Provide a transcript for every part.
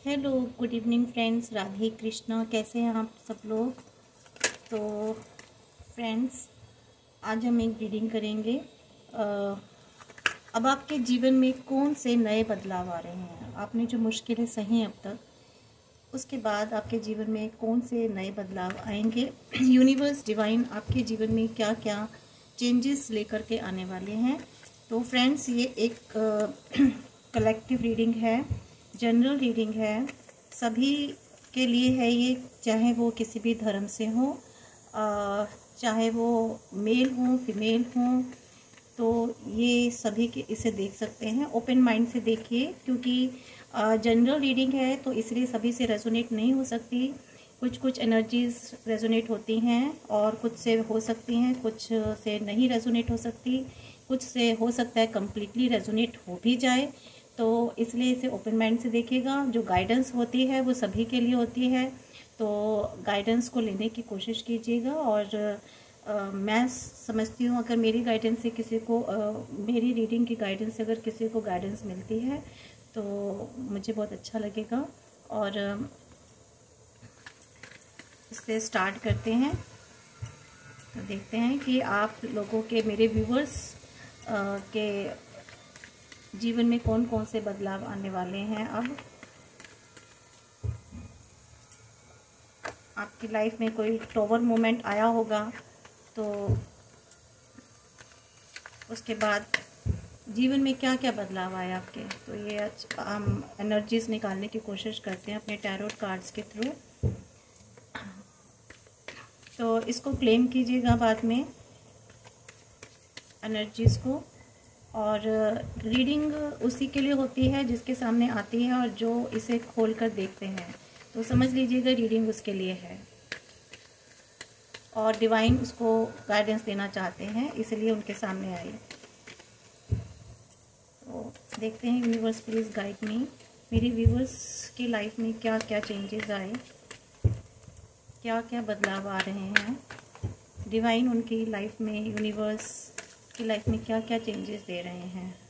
Hello, good evening friends. Radhe Krishna. कैसे हैं आप सब लोग? तो फ्रेंड्स, आज हम एक रीडिंग करेंगे। अब आपके जीवन में कौन से नए बदलाव आ रहे हैं? आपने जो मुश्किलें सही अब तक, उसके बाद आपके जीवन में कौन से नए बदलाव आएंगे? यूनिवर्स डिवाइन आपके जीवन में क्या क्या चेंजेस लेकर के आने वाले हैं? तो फ्रेंड्स, ये एक कलेक्टिव रीडिंग है, जनरल रीडिंग है, सभी के लिए है ये, चाहे वो किसी भी धर्म से हो, चाहे वो मेल हो फीमेल हो। तो ये सभी के इसे देख सकते हैं। ओपन माइंड से देखिए, क्योंकि जनरल रीडिंग है तो इसलिए सभी से रेजोनेट नहीं हो सकती। कुछ कुछ एनर्जीज रेजोनेट होती हैं और कुछ से हो सकती हैं, कुछ से नहीं रेजोनेट हो सकती, कुछ से हो सकता है कम्प्लीटली रेजोनेट हो भी जाए। तो इसलिए इसे ओपन माइंड से देखिएगा। जो गाइडेंस होती है वो सभी के लिए होती है, तो गाइडेंस को लेने की कोशिश कीजिएगा। और मैं समझती हूँ, अगर मेरी गाइडेंस से किसी को मेरी रीडिंग की गाइडेंस से अगर किसी को गाइडेंस मिलती है तो मुझे बहुत अच्छा लगेगा। और इससे स्टार्ट करते हैं। तो देखते हैं कि आप लोगों के, मेरे व्यूवर्स के जीवन में कौन कौन से बदलाव आने वाले हैं। अब आपकी लाइफ में कोई टॉवर मोमेंट आया होगा, तो उसके बाद जीवन में क्या क्या बदलाव आया आपके, तो ये हम एनर्जीज निकालने की कोशिश करते हैं अपने टैरोट कार्ड्स के थ्रू। तो इसको क्लेम कीजिएगा बाद में, एनर्जीज को। और रीडिंग उसी के लिए होती है जिसके सामने आती है और जो इसे खोल कर देखते हैं, तो समझ लीजिएगा रीडिंग उसके लिए है और डिवाइन उसको गाइडेंस देना चाहते हैं, इसलिए उनके सामने आई। तो देखते हैं, यूनिवर्स प्लीज़ गाइड मी। मेरी व्यूवर्स की लाइफ में क्या क्या चेंजेस आए, क्या क्या बदलाव आ रहे हैं। डिवाइन उनकी लाइफ में, यूनिवर्स की लाइफ में क्या क्या चेंजेस दे रहे हैं।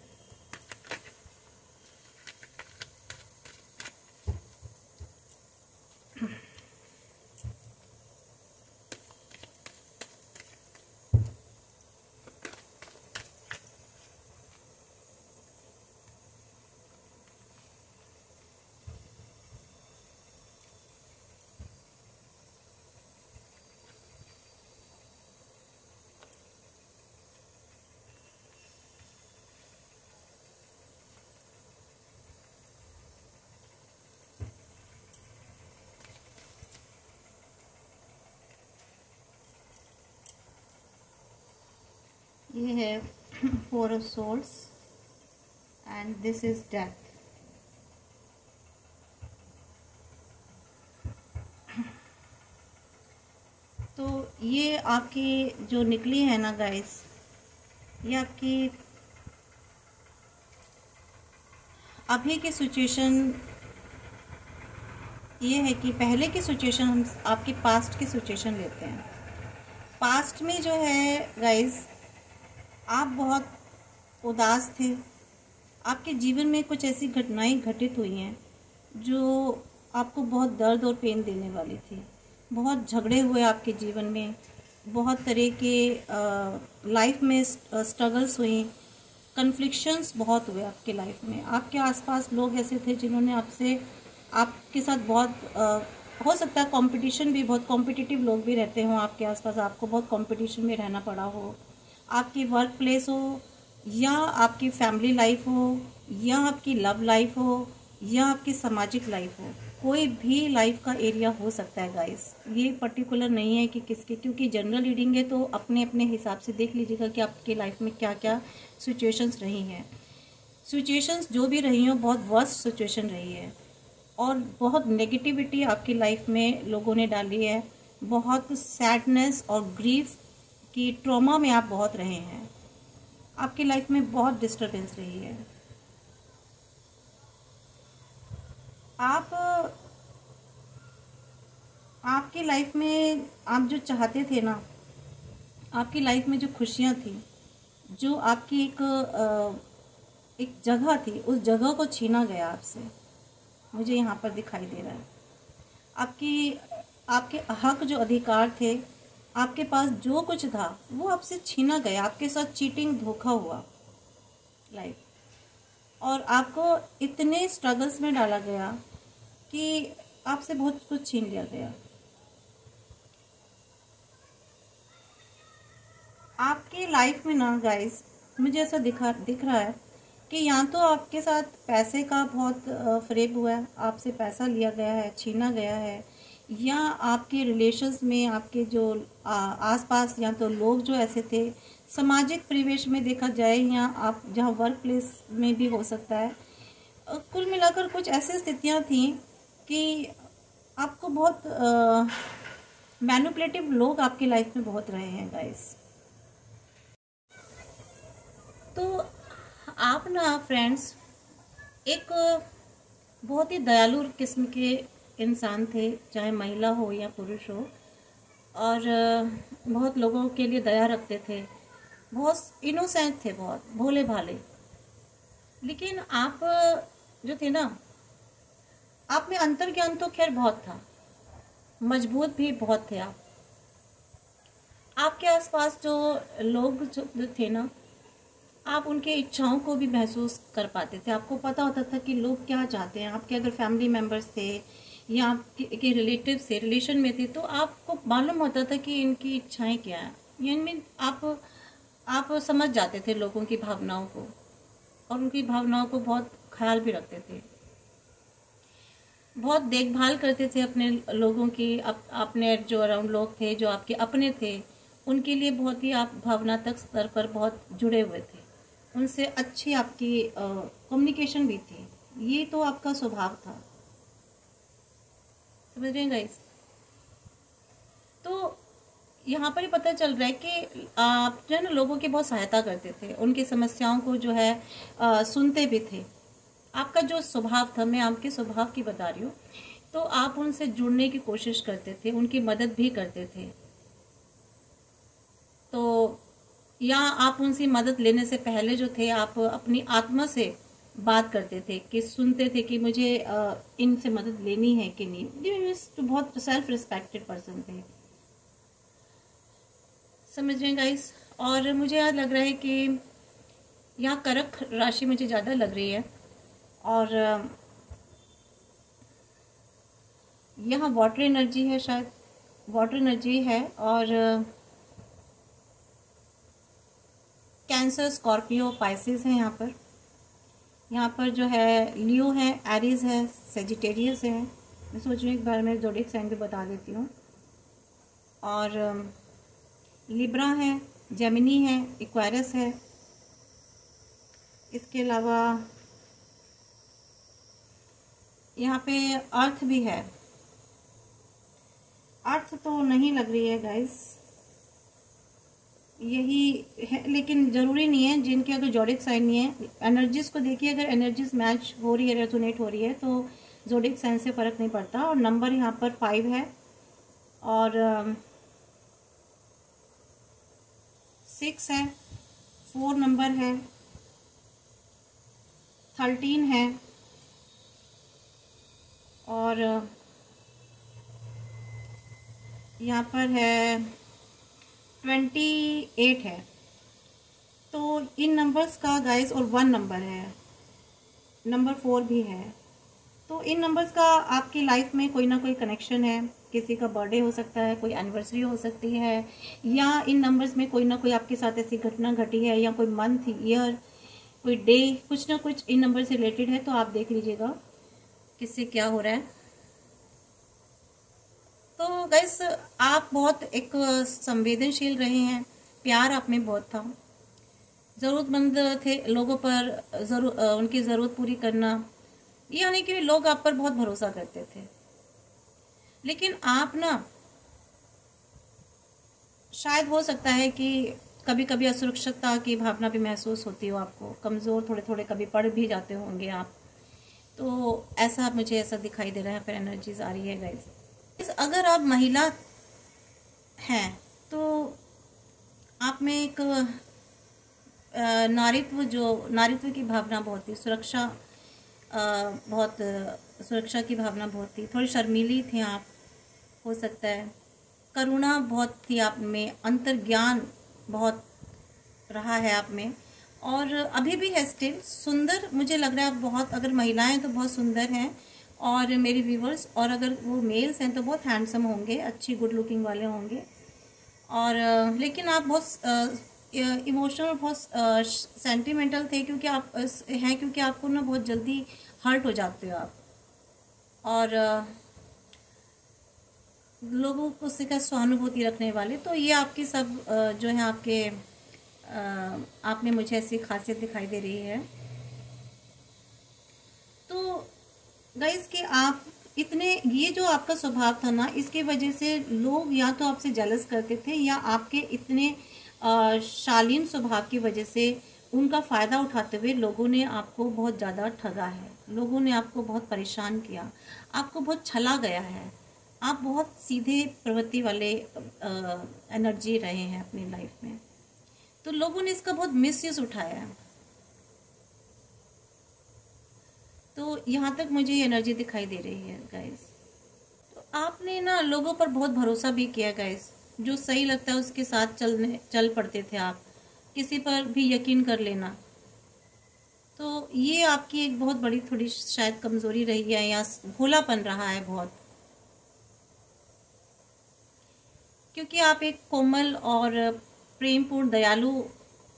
ये है 4 of souls and this is death. तो ये आपकी जो निकली है ना गाइस, ये आपकी अभी की सिचुएशन ये है कि पहले की सिचुएशन, हम आपकी पास्ट की सिचुएशन लेते हैं। पास्ट में जो है गाइस, आप बहुत उदास थे। आपके जीवन में कुछ ऐसी घटनाएं घटित हुई हैं जो आपको बहुत दर्द और पेन देने वाली थी। बहुत झगड़े हुए आपके जीवन में, बहुत तरह के लाइफ में स्ट्रगल्स हुई, कन्फ्लिक्शंस बहुत हुए आपके लाइफ में। आपके आसपास लोग ऐसे थे जिन्होंने आपके साथ बहुत हो सकता है कंपटीशन भी, बहुत कॉम्पिटिटिव लोग भी रहते हों आपके आसपास, आपको बहुत कंपटीशन में रहना पड़ा हो। आपकी वर्क प्लेस हो, या आपकी फैमिली लाइफ हो, या आपकी लव लाइफ हो, या आपकी सामाजिक लाइफ हो, कोई भी लाइफ का एरिया हो सकता है गाइस। ये पर्टिकुलर नहीं है कि किसके, क्योंकि जनरल रीडिंग है तो अपने अपने हिसाब से देख लीजिएगा कि आपकी लाइफ में क्या क्या सिचुएशंस रही हैं। सिचुएशंस जो भी रही हो, बहुत वर्स्ट सिचुएशन रही है और बहुत नेगेटिविटी आपकी लाइफ में लोगों ने डाली है। बहुत सैडनेस और ग्रीफ की ट्रॉमा में आप बहुत रहे हैं। आपकी लाइफ में बहुत डिस्टर्बेंस रही है। आपकी लाइफ में आप जो चाहते थे ना, आपकी लाइफ में जो खुशियाँ थी, जो आपकी एक जगह थी, उस जगह को छीना गया आपसे। मुझे यहाँ पर दिखाई दे रहा है। आपके हक जो अधिकार थे, आपके पास जो कुछ था वो आपसे छीना गया, आपके साथ चीटिंग धोखा हुआ लाइफ, और आपको इतने स्ट्रगल्स में डाला गया कि आपसे बहुत कुछ छीन लिया गया। आपकी लाइफ में ना गाइस, मुझे ऐसा दिख रहा है कि या तो आपके साथ पैसे का बहुत फरेब हुआ है, आपसे पैसा लिया गया है, छीना गया है, या आपके रिलेशंस में आपके जो आसपास या तो लोग जो ऐसे थे, सामाजिक परिवेश में देखा जाए, या आप जहाँ वर्क प्लेस में भी हो सकता है। कुल मिलाकर कुछ ऐसी स्थितियाँ थी कि आपको बहुत मैनिपुलेटिव लोग आपकी लाइफ में बहुत रहे हैं गाइस। तो आप ना फ्रेंड्स एक बहुत ही दयालु किस्म के इंसान थे, चाहे महिला हो या पुरुष हो, और बहुत लोगों के लिए दया रखते थे, बहुत इनोसेंट थे, बहुत भोले भाले। लेकिन आप जो थे ना, आप में अंतर्ज्ञान तो खैर बहुत था, मजबूत भी बहुत थे आप। आपके आसपास जो लोग जो थे ना, आप उनके इच्छाओं को भी महसूस कर पाते थे। आपको पता होता था कि लोग क्या चाहते हैं। आपके अगर फैमिली मेम्बर्स थे या आपके रिलेटिव से रिलेशन में थे, तो आपको मालूम होता था कि इनकी इच्छाएं क्या हैं। यानी आप समझ जाते थे लोगों की भावनाओं को, और उनकी भावनाओं को बहुत ख्याल भी रखते थे, बहुत देखभाल करते थे अपने लोगों की। अपने जो अराउंड लोग थे, जो आपके अपने थे, उनके लिए बहुत ही आप भावनात्मक स्तर पर बहुत जुड़े हुए थे। उनसे अच्छी आपकी कम्युनिकेशन भी थी। ये तो आपका स्वभाव था, समझ रहे हैं गाइस। तो यहाँ पर ही पता चल रहा है कि आप जो है ना लोगों की बहुत सहायता करते थे, उनकी समस्याओं को जो है सुनते भी थे। आपका जो स्वभाव था, मैं आपके स्वभाव की बता रही हूँ, तो आप उनसे जुड़ने की कोशिश करते थे, उनकी मदद भी करते थे। तो या आप उनसे मदद लेने से पहले जो थे, आप अपनी आत्मा से बात करते थे, कि सुनते थे कि मुझे इनसे मदद लेनी है कि नहीं। तो बहुत सेल्फ रिस्पेक्टेड पर्सन थे, समझ रहे हैं गाइस। और मुझे याद लग रहा है कि यहाँ करक राशि मुझे ज़्यादा लग रही है, और यहाँ वाटर एनर्जी है, शायद वाटर एनर्जी है। और कैंसर, स्कॉर्पियो, पाइसेस है यहाँ पर जो है लियो है, एरीज है, सेजिटेरियस है। मैं सोच रही हूँ एक बार मैं ज़ोडिएक साइन भी बता देती हूँ। और लिब्रा है, जेमिनी है, एक्वेरियस है। इसके अलावा यहाँ पे अर्थ भी है। अर्थ तो नहीं लग रही है गाइस, यही है, लेकिन ज़रूरी नहीं है। जिनके अगर ज़ोडिएक साइन नहीं है, एनर्जीज को देखिए, अगर एनर्जीज मैच हो रही है, रेजोनेट हो रही है, तो ज़ोडिएक साइन से फ़र्क नहीं पड़ता। और नंबर यहाँ पर 5 है, और 6 है, 4 नंबर है, 13 है, और यहाँ पर है 28 है। तो इन नंबर्स का गाइस, और 1 नंबर है, नंबर 4 भी है। तो इन नंबर्स का आपकी लाइफ में कोई ना कोई कनेक्शन है। किसी का बर्थडे हो सकता है, कोई एनिवर्सरी हो सकती है, या इन नंबर्स में कोई ना कोई आपके साथ ऐसी घटना घटी है, या कोई मंथ, ईयर, कोई डे, कुछ ना कुछ इन नंबर से रिलेटेड है। तो आप देख लीजिएगा किससे क्या हो रहा है। तो गाइस, आप बहुत एक संवेदनशील रहे हैं, प्यार आप में बहुत था, ज़रूरतमंद थे लोगों पर, उनकी ज़रूरत पूरी करना, यानी कि लोग आप पर बहुत भरोसा करते थे। लेकिन आप ना, शायद हो सकता है कि कभी कभी असुरक्षितता की भावना भी महसूस होती हो आपको, कमज़ोर थोड़े थोड़े कभी पड़ भी जाते होंगे आप। तो ऐसा मुझे ऐसा दिखाई दे रहा है, फिर एनर्जीज आ रही है गाइस। अगर आप महिला हैं तो आप में एक नारीत्व की भावना बहुत ही, सुरक्षा बहुत सुरक्षा की भावना बहुत थी, थोड़ी शर्मीली थे आप, हो सकता है। करुणा बहुत थी आप में, अंतर्ज्ञान बहुत रहा है आप में, और अभी भी है स्टिल। सुंदर मुझे लग रहा है आप बहुत, अगर महिलाएं तो बहुत सुंदर हैं और मेरी व्यूवर्स, और अगर वो मेल्स हैं तो बहुत हैंडसम होंगे, अच्छी गुड लुकिंग वाले होंगे। और लेकिन आप बहुत इमोशनल, बहुत सेंटिमेंटल थे, क्योंकि आप हैं, क्योंकि आपको ना बहुत जल्दी हर्ट हो जाते हो आप, और लोगों को उससे सहानुभूति रखने वाले। तो ये आपकी सब जो है आपके आप में मुझे ऐसी खासियत दिखाई दे रही है। तो गाइस कि आप इतने, ये जो आपका स्वभाव था ना, इसके वजह से लोग या तो आपसे जेलस करते थे, या आपके इतने शालीन स्वभाव की वजह से उनका फ़ायदा उठाते हुए लोगों ने आपको बहुत ज़्यादा ठगा है, लोगों ने आपको बहुत परेशान किया, आपको बहुत छला गया है। आप बहुत सीधे प्रवृत्ति वाले एनर्जी रहे हैं अपनी लाइफ में, तो लोगों ने इसका बहुत मिसयूज उठाया है। तो यहाँ तक मुझे ये एनर्जी दिखाई दे रही है गाइस। तो आपने ना लोगों पर बहुत भरोसा भी किया गाइस, जो सही लगता है उसके साथ चल पड़ते थे आप, किसी पर भी यकीन कर लेना। तो ये आपकी एक बहुत बड़ी थोड़ी शायद कमजोरी रही है, या भोलापन रहा है बहुत, क्योंकि आप एक कोमल और प्रेमपूर्ण दयालु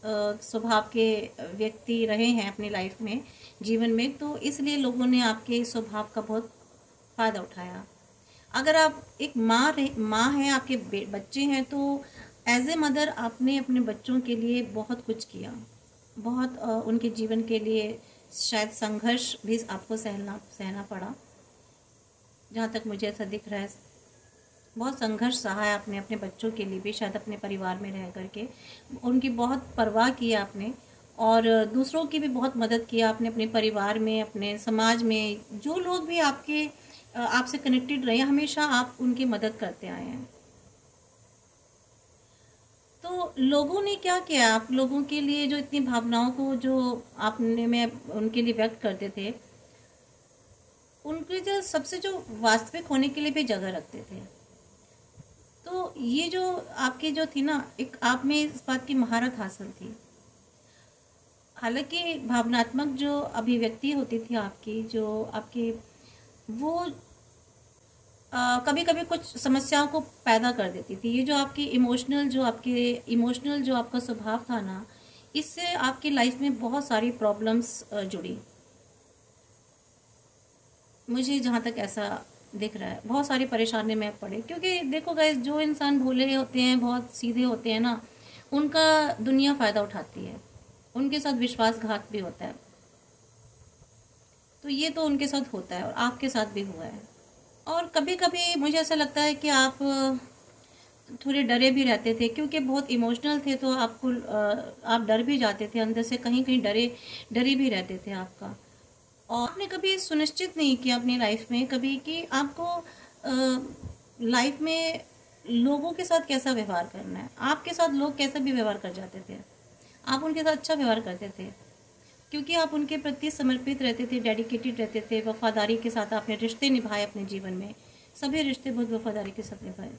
स्वभाव के व्यक्ति रहे हैं अपनी लाइफ में, जीवन में। तो इसलिए लोगों ने आपके स्वभाव का बहुत फ़ायदा उठाया। अगर आप एक माँ हैं, आपके बच्चे हैं, तो एज ए मदर आपने अपने बच्चों के लिए बहुत कुछ किया, बहुत उनके जीवन के लिए शायद संघर्ष भी आपको सहना पड़ा, जहाँ तक मुझे ऐसा दिख रहा है। बहुत संघर्ष सहा है आपने अपने बच्चों के लिए भी, शायद अपने परिवार में रह करके उनकी बहुत परवाह की आपने, और दूसरों की भी बहुत मदद किया आपने, अपने परिवार में, अपने समाज में जो लोग भी आपसे कनेक्टेड रहे, हमेशा आप उनकी मदद करते आए हैं। तो लोगों ने क्या किया आप लोगों के लिए, जो इतनी भावनाओं को जो आपने में उनके लिए व्यक्त करते थे, उनके जो सबसे जो वास्तविक होने के लिए भी जगह रखते थे। तो ये जो आपकी जो थी ना, एक आप में इस बात की महारत हासिल थी। हालांकि भावनात्मक जो अभिव्यक्ति होती थी आपकी, जो आपकी वो कभी कभी कुछ समस्याओं को पैदा कर देती थी। ये जो आपकी इमोशनल जो आपका स्वभाव था ना, इससे आपकी लाइफ में बहुत सारी प्रॉब्लम्स जुड़ी, मुझे जहाँ तक ऐसा दिख रहा है। बहुत सारी परेशानी में पड़े, क्योंकि देखो गाइस, जो इंसान भोले होते हैं, बहुत सीधे होते हैं ना, उनका दुनिया फ़ायदा उठाती है, उनके साथ विश्वासघात भी होता है। तो ये तो उनके साथ होता है, और आपके साथ भी हुआ है। और कभी कभी मुझे ऐसा लगता है कि आप थोड़े डरे भी रहते थे, क्योंकि बहुत इमोशनल थे, तो आप डर भी जाते थे अंदर से, कहीं कहीं डरे भी रहते थे आपका। और आपने कभी सुनिश्चित नहीं किया अपनी लाइफ में कभी कि आपको लाइफ में लोगों के साथ कैसा व्यवहार करना है। आपके साथ लोग कैसा भी व्यवहार कर जाते थे, आप उनके साथ अच्छा व्यवहार करते थे, क्योंकि आप उनके प्रति समर्पित रहते थे, डेडिकेटेड रहते थे, वफादारी के साथ आपने रिश्ते निभाए अपने जीवन में। सभी रिश्ते बहुत वफादारी के साथ निभाए,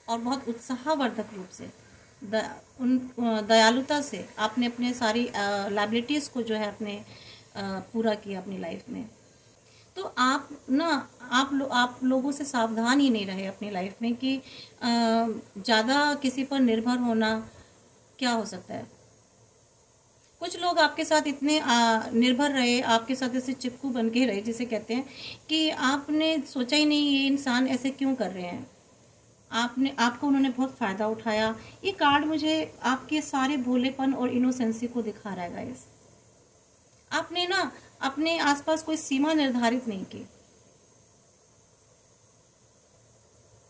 और बहुत उत्साहवर्धक रूप से दयालुता से आपने अपने सारी लाइबिलिटीज़ को जो है अपने पूरा किया अपनी लाइफ में। तो आप ना आप लोगों से सावधान ही नहीं रहे अपनी लाइफ में कि ज़्यादा किसी पर निर्भर होना क्या हो सकता है। कुछ लोग आपके साथ इतने निर्भर रहे, आपके साथ ऐसे चिपकू बन के रहे, जिसे कहते हैं, कि आपने सोचा ही नहीं ये इंसान ऐसे क्यों कर रहे हैं। आपको उन्होंने बहुत फ़ायदा उठाया। ये कार्ड मुझे आपके सारे भोलेपन और इनोसेंसी को दिखा रहा है गाइस। आपने ना अपने आसपास कोई सीमा निर्धारित नहीं की,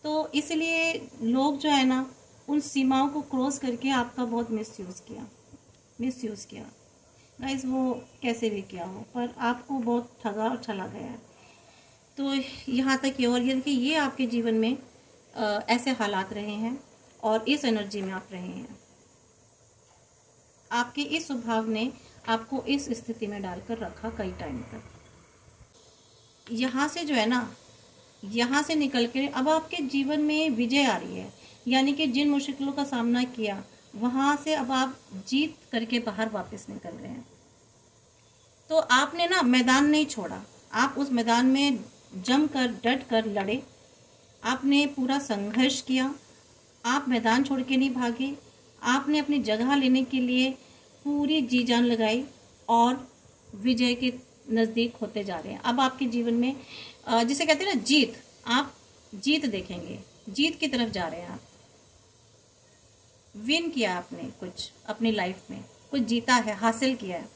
तो इसलिए लोग जो है ना, उन सीमाओं को क्रॉस करके आपका बहुत मिसयूज़ किया गाइस। वो कैसे भी किया हो, पर आपको बहुत ठगा और छला गया है। तो यहाँ तक ये, और ये देखिए, ये आपके जीवन में ऐसे हालात रहे हैं, और इस एनर्जी में आप रहे हैं। आपके इस स्वभाव ने आपको इस स्थिति में डालकर रखा कई टाइम तक। यहाँ से जो है ना, यहाँ से निकल के अब आपके जीवन में विजय आ रही है, यानी कि जिन मुश्किलों का सामना किया वहाँ से अब आप जीत करके बाहर वापस निकल रहे हैं। तो आपने ना मैदान नहीं छोड़ा, आप उस मैदान में जमकर डट कर लड़े, आपने पूरा संघर्ष किया, आप मैदान छोड़ के नहीं भागे, आपने अपनी जगह लेने के लिए पूरी जी जान लगाई और विजय के नज़दीक होते जा रहे हैं। अब आपके जीवन में जिसे कहते हैं ना जीत, आप जीत देखेंगे, जीत की तरफ जा रहे हैं। आप विन किया, आपने कुछ अपनी लाइफ में कुछ जीता है, हासिल किया है।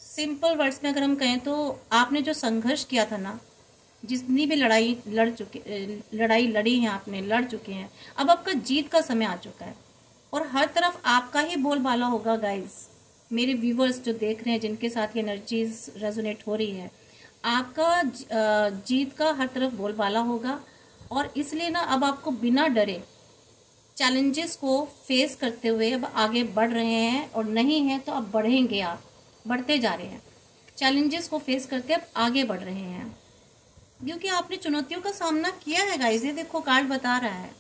सिंपल वर्ड्स में अगर हम कहें तो आपने जो संघर्ष किया था ना, जितनी भी लड़ाई लड़ी हैं आपने, लड़ चुके हैं, अब आपका जीत का समय आ चुका है और हर तरफ आपका ही बोलबाला होगा। गाइस, मेरे व्यूवर्स जो देख रहे हैं, जिनके साथ ये एनर्जीज रेजोनेट हो रही है, आपका जीत का हर तरफ बोलबाला होगा। और इसलिए ना अब आपको बिना डरे चैलेंजेस को फेस करते हुए अब आगे बढ़ रहे हैं, और नहीं है तो अब बढ़ेंगे, आप बढ़ते जा रहे हैं, चैलेंजेस को फेस करते अब आगे बढ़ रहे हैं, क्योंकि आपने चुनौतियों का सामना किया है। गाइस, ये देखो कार्ड बता रहा है,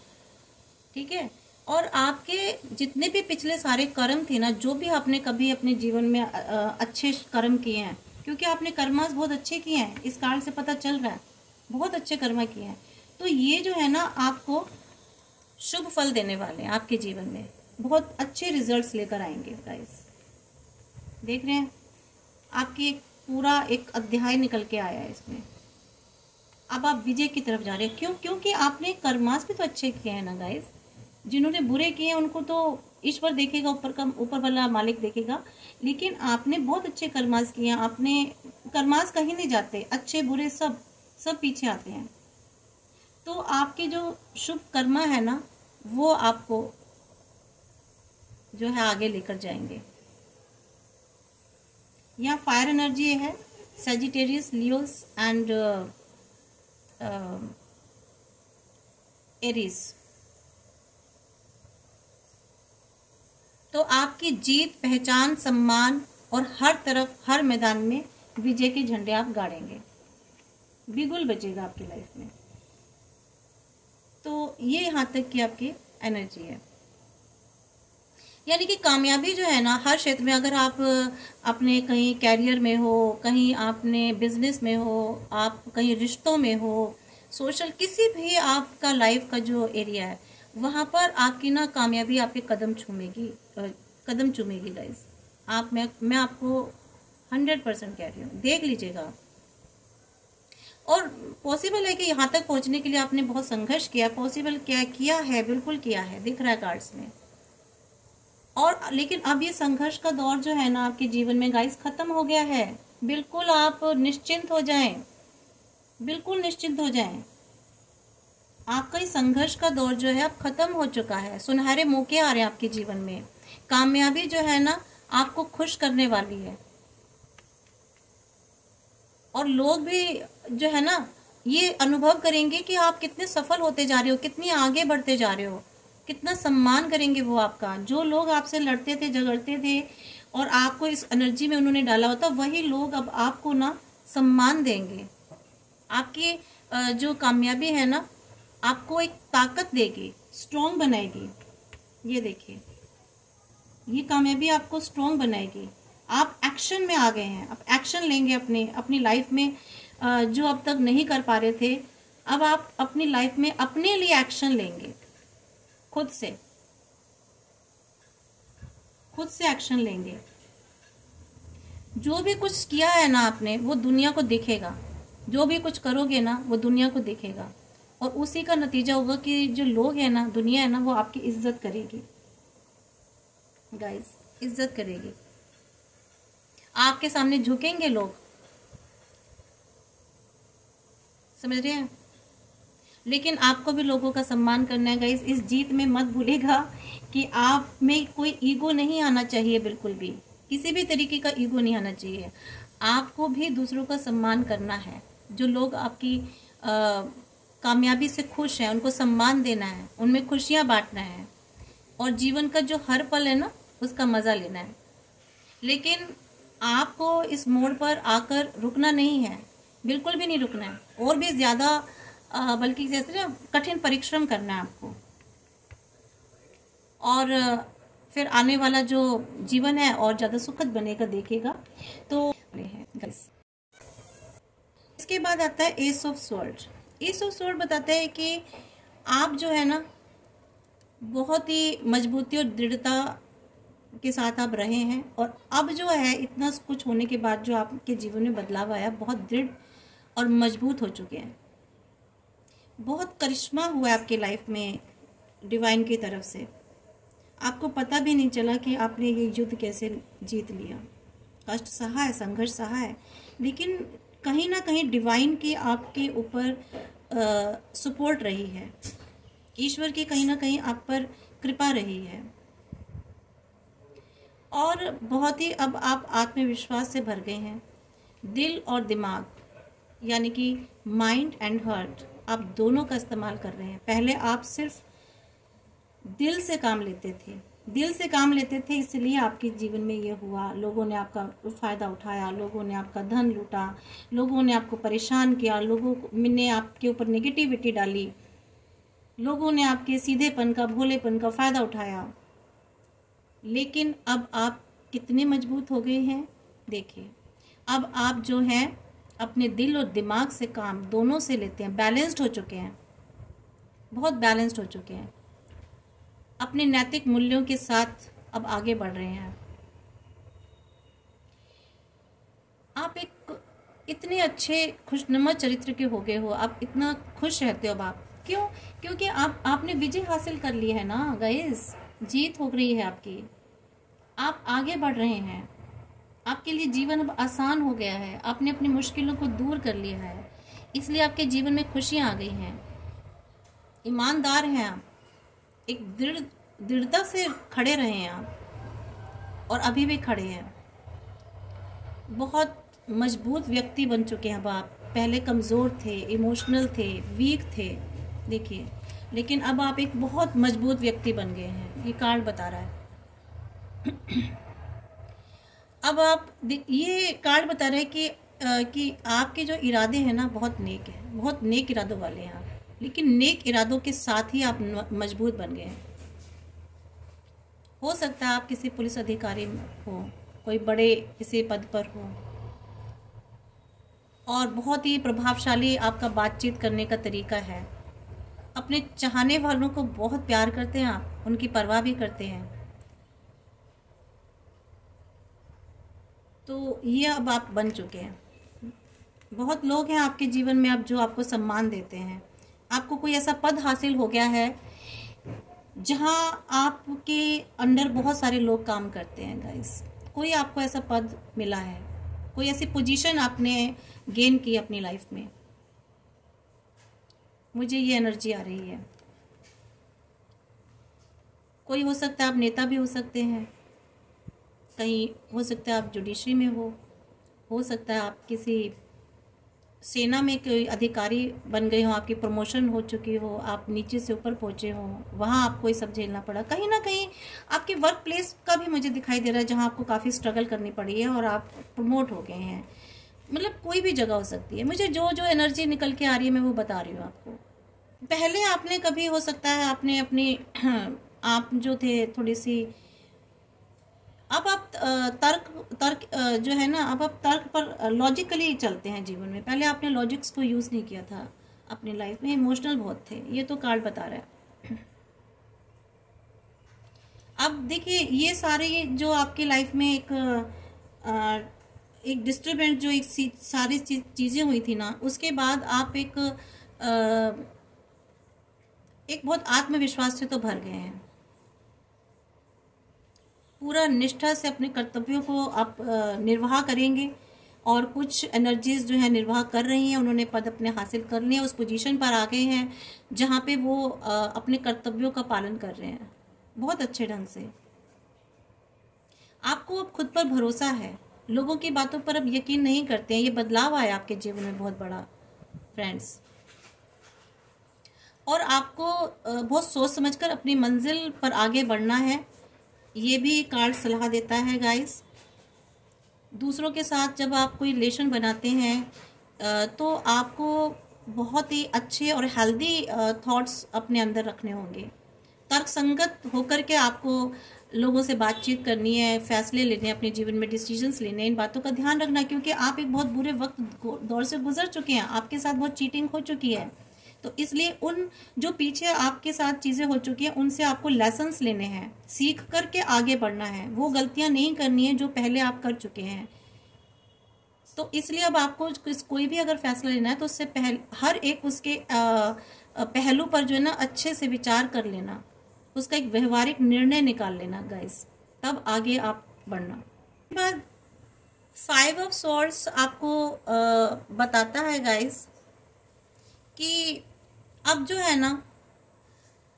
ठीक है। और आपके जितने भी पिछले सारे कर्म थे ना, जो भी आपने कभी अपने जीवन में अच्छे कर्म किए हैं, क्योंकि आपने कर्मास बहुत अच्छे किए हैं, इस कार्ड से पता चल रहा है, बहुत अच्छे कर्म किए हैं, तो ये जो है ना आपको शुभ फल देने वाले हैं, आपके जीवन में बहुत अच्छे रिजल्ट्स लेकर आएंगे। गाइस, देख रहे हैं, आपकी पूरा एक अध्याय निकल के आया है इसमें। अब आप विजय की तरफ जा रहे हैं। क्यों? क्योंकि आपने कर्मास भी तो अच्छे किए हैं ना गाइस। जिन्होंने बुरे किए हैं उनको तो ईश्वर देखेगा, ऊपर वाला मालिक देखेगा, लेकिन आपने बहुत अच्छे कर्मास किए हैं। आपने कर्मास कहीं नहीं जाते, अच्छे बुरे सब पीछे आते हैं। तो आपके जो शुभ कर्मा है ना, वो आपको जो है आगे लेकर जाएंगे। यहाँ फायर एनर्जी है, सजिटेरियस, लियोस एंड एरीज। तो आपकी जीत, पहचान, सम्मान और हर तरफ, हर मैदान में विजय के झंडे आप गाड़ेंगे, बिगुल बजेगा आपकी लाइफ में। तो ये यहाँ तक की आपकी एनर्जी है, यानी कि कामयाबी जो है ना हर क्षेत्र में, अगर आप अपने कहीं कैरियर में हो, कहीं आपने बिजनेस में हो, आप कहीं रिश्तों में हो, सोशल किसी भी आपका लाइफ का जो एरिया है, वहाँ पर आपकी ना कामयाबी आपके कदम चूमेगी गाइस। मैं आपको 100% कह रही हूँ, देख लीजिएगा। और पॉसिबल है कि यहाँ तक पहुँचने के लिए आपने बहुत संघर्ष किया, पॉसिबल क्या किया है, बिल्कुल किया है, दिख रहा है कार्ड्स में। और लेकिन अब ये संघर्ष का दौर जो है ना आपके जीवन में गाइस खत्म हो गया है। बिल्कुल आप निश्चिंत हो जाएं, बिल्कुल निश्चिंत हो जाएं। आपका ये संघर्ष का दौर जो है अब खत्म हो चुका है। सुनहरे मौके आ रहे हैं आपके जीवन में, कामयाबी जो है ना आपको खुश करने वाली है। और लोग भी जो है ना ये अनुभव करेंगे कि आप कितने सफल होते जा रहे हो, कितनी आगे बढ़ते जा रहे हो, कितना सम्मान करेंगे वो आपका। जो लोग आपसे लड़ते थे, झगड़ते थे और आपको इस एनर्जी में उन्होंने डाला होता, वही लोग अब आपको ना सम्मान देंगे। आपकी जो कामयाबी है ना आपको एक ताकत देगी, स्ट्रॉन्ग बनाएगी। ये देखिए, ये कामयाबी आपको स्ट्रॉन्ग बनाएगी। आप एक्शन में आ गए हैं, अब एक्शन लेंगे अपनी लाइफ में। जो अब तक नहीं कर पा रहे थे, अब आप अपनी लाइफ में अपने लिए एक्शन लेंगे, खुद से एक्शन लेंगे। जो भी कुछ किया है ना आपने, वो दुनिया को दिखेगा। जो भी कुछ करोगे ना वो दुनिया को दिखेगा, और उसी का नतीजा होगा कि जो लोग हैं ना, दुनिया है ना, वो आपकी इज्जत करेगी गाइस, इज्जत करेगी। आपके सामने झुकेंगे लोग, समझ रहे हैं। लेकिन आपको भी लोगों का सम्मान करना है गाइस। इस जीत में मत भूलेगा कि आप में कोई ईगो नहीं आना चाहिए, बिल्कुल भी किसी भी तरीके का ईगो नहीं आना चाहिए। आपको भी दूसरों का सम्मान करना है। जो लोग आपकी कामयाबी से खुश हैं उनको सम्मान देना है, उनमें खुशियां बांटना है, और जीवन का जो हर पल है ना उसका मज़ा लेना है। लेकिन आपको इस मोड़ पर आकर रुकना नहीं है, बिल्कुल भी नहीं रुकना है, और भी ज़्यादा बल्कि जैसे ना कठिन परिश्रम करना है आपको। और फिर आने वाला जो जीवन है और ज़्यादा सुखद बनेगा, देखिएगा। तो इसके बाद आता है S of sword. S of sword बताता है कि आप जो है ना बहुत ही मजबूती और दृढ़ता के साथ आप रहे हैं, और अब जो है इतना कुछ होने के बाद जो आपके जीवन में बदलाव आया, बहुत दृढ़ और मजबूत हो चुके हैं। बहुत करिश्मा हुआ है आपकी लाइफ में डिवाइन की तरफ से। आपको पता भी नहीं चला कि आपने ये युद्ध कैसे जीत लिया। कष्ट सहा है, संघर्ष सहा है, लेकिन कहीं ना कहीं डिवाइन की आपके ऊपर सपोर्ट रही है, ईश्वर की कहीं ना कहीं आप पर कृपा रही है, और बहुत ही अब आप आत्मविश्वास से भर गए हैं। दिल और दिमाग यानी कि माइंड एंड हार्ट, आप दोनों का इस्तेमाल कर रहे हैं। पहले आप सिर्फ दिल से काम लेते थे, इसलिए आपके जीवन में ये हुआ। लोगों ने आपका फ़ायदा उठाया, लोगों ने आपका धन लूटा, लोगों ने आपको परेशान किया, लोगों ने आपके ऊपर नेगेटिविटी डाली, लोगों ने आपके सीधेपन का, भोलेपन का फ़ायदा उठाया। लेकिन अब आप कितने मजबूत हो गए हैं, देखिए। अब आप जो हैं अपने दिल और दिमाग से काम दोनों से लेते हैं, बैलेंस्ड हो चुके हैं, बहुत बैलेंस्ड हो चुके हैं, अपने नैतिक मूल्यों के साथ अब आगे बढ़ रहे हैं। आप एक इतने अच्छे खुशनुमा चरित्र के हो गए हो, आप इतना खुश रहते हो। अब आप क्यों? क्योंकि आपने विजय हासिल कर ली है ना गाइस, जीत हो रही है आपकी, आप आगे बढ़ रहे हैं, आपके लिए जीवन अब आसान हो गया है, आपने अपनी मुश्किलों को दूर कर लिया है, इसलिए आपके जीवन में खुशियाँ आ गई हैं। ईमानदार हैं आप, एक दृढ़ता से खड़े रहे हैं आप, और अभी भी खड़े हैं। बहुत मजबूत व्यक्ति बन चुके हैं अब आप। पहले कमज़ोर थे, इमोशनल थे, वीक थे, देखिए, लेकिन अब आप एक बहुत मजबूत व्यक्ति बन गए हैं, ये कार्ड बता रहा है। अब आप ये कार्ड बता रहे हैं कि आपके जो इरादे हैं ना बहुत नेक है, बहुत नेक इरादों वाले हैं आप, लेकिन नेक इरादों के साथ ही आप मजबूत बन गए हैं। हो सकता है आप किसी पुलिस अधिकारी हो, कोई बड़े किसी पद पर हो, और बहुत ही प्रभावशाली आपका बातचीत करने का तरीका है, अपने चाहने वालों को बहुत प्यार करते हैं आप, उनकी परवाह भी करते हैं। तो ये अब आप बन चुके हैं। बहुत लोग हैं आपके जीवन में अब जो आपको सम्मान देते हैं। आपको कोई ऐसा पद हासिल हो गया है जहां आपके अंडर बहुत सारे लोग काम करते हैं गाइस। कोई आपको ऐसा पद मिला है, कोई ऐसी पोजीशन आपने गेन की अपनी लाइफ में। मुझे ये एनर्जी आ रही है। कोई हो सकता है आप नेता भी हो सकते हैं, कहीं हो सकता है आप जुडिशरी में हो सकता है आप किसी सेना में कोई अधिकारी बन गए हो, आपकी प्रमोशन हो चुकी हो, आप नीचे से ऊपर पहुंचे हो, वहाँ आपको ये सब झेलना पड़ा। कहीं ना कहीं आपके वर्क प्लेस का भी मुझे दिखाई दे रहा है जहाँ आपको काफ़ी स्ट्रगल करनी पड़ी है और आप प्रमोट हो गए हैं। मतलब कोई भी जगह हो सकती है। मुझे जो जो एनर्जी निकल के आ रही है मैं वो बता रही हूँ आपको। पहले आपने कभी हो सकता है आपने अपनी आप जो थे थोड़ी सी, अब आप तर्क जो है ना, अब आप तर्क पर लॉजिकली चलते हैं जीवन में। पहले आपने लॉजिक्स को यूज़ नहीं किया था अपनी लाइफ में, इमोशनल बहुत थे। ये तो कार्ड बता रहा है। अब देखिए ये सारे जो आपकी लाइफ में एक डिस्टर्बेंस जो एक सारी चीज़ें हुई थी ना, उसके बाद आप एक बहुत आत्मविश्वास से तो भर गए हैं। पूरा निष्ठा से अपने कर्तव्यों को आप निर्वाह करेंगे, और कुछ एनर्जीज जो है निर्वाह कर रही हैं, उन्होंने पद अपने हासिल कर लिए, उस पोजीशन पर आ गए हैं जहाँ पे वो अपने कर्तव्यों का पालन कर रहे हैं बहुत अच्छे ढंग से। आपको अब खुद पर भरोसा है, लोगों की बातों पर अब यकीन नहीं करते हैं। ये बदलाव आया आपके जीवन में बहुत बड़ा फ्रेंड्स, और आपको बहुत सोच समझकर अपनी मंजिल पर आगे बढ़ना है। ये भी कार्ड सलाह देता है गाइस। दूसरों के साथ जब आप कोई रिलेशन बनाते हैं तो आपको बहुत ही अच्छे और हेल्दी थॉट्स अपने अंदर रखने होंगे। तर्कसंगत होकर के आपको लोगों से बातचीत करनी है, फैसले लेने हैं अपने जीवन में, डिसीजंस लेने हैं। इन बातों का ध्यान रखना, क्योंकि आप एक बहुत बुरे वक्त दौर से गुजर चुके हैं, आपके साथ बहुत चीटिंग हो चुकी है। तो इसलिए उन जो पीछे आपके साथ चीज़ें हो चुकी हैं उनसे आपको लेसन्स लेने हैं, सीख करके आगे बढ़ना है, वो गलतियां नहीं करनी है जो पहले आप कर चुके हैं। तो इसलिए अब आपको कोई भी अगर फैसला लेना है तो उससे हर एक उसके पहलू पर जो है ना अच्छे से विचार कर लेना, उसका एक व्यवहारिक निर्णय निकाल लेना गाइस, तब आगे आप बढ़ना। उसके बाद 5 ऑफ सॉर्ड्स आपको बताता है गाइस कि अब जो है ना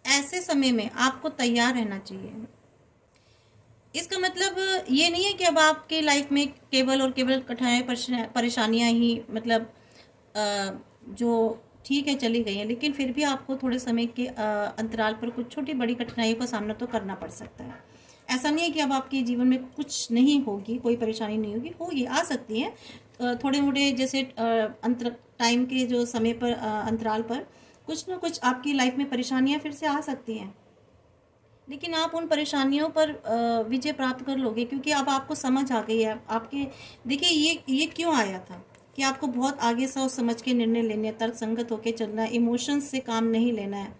ऐसे समय में आपको तैयार रहना चाहिए। इसका मतलब ये नहीं है कि अब आपके लाइफ में केवल और केवल कठिनाई परेशानियां ही मतलब जो ठीक है चली गई हैं, लेकिन फिर भी आपको थोड़े समय के अंतराल पर कुछ छोटी बड़ी कठिनाइयों का सामना तो करना पड़ सकता है। ऐसा नहीं है कि अब आपके जीवन में कुछ नहीं होगी, कोई परेशानी नहीं होगी, होगी, आ सकती है थोड़े मोटे, जैसे टाइम के जो समय पर अंतराल पर कुछ ना कुछ आपकी लाइफ में परेशानियां फिर से आ सकती हैं, लेकिन आप उन परेशानियों पर विजय प्राप्त कर लोगे, क्योंकि अब आपको समझ आ गई है। आपके देखिए ये क्यों आया था कि आपको बहुत आगे सोच समझ के निर्णय लेने, तर्कसंगत होकर चलना है, इमोशंस से काम नहीं लेना है,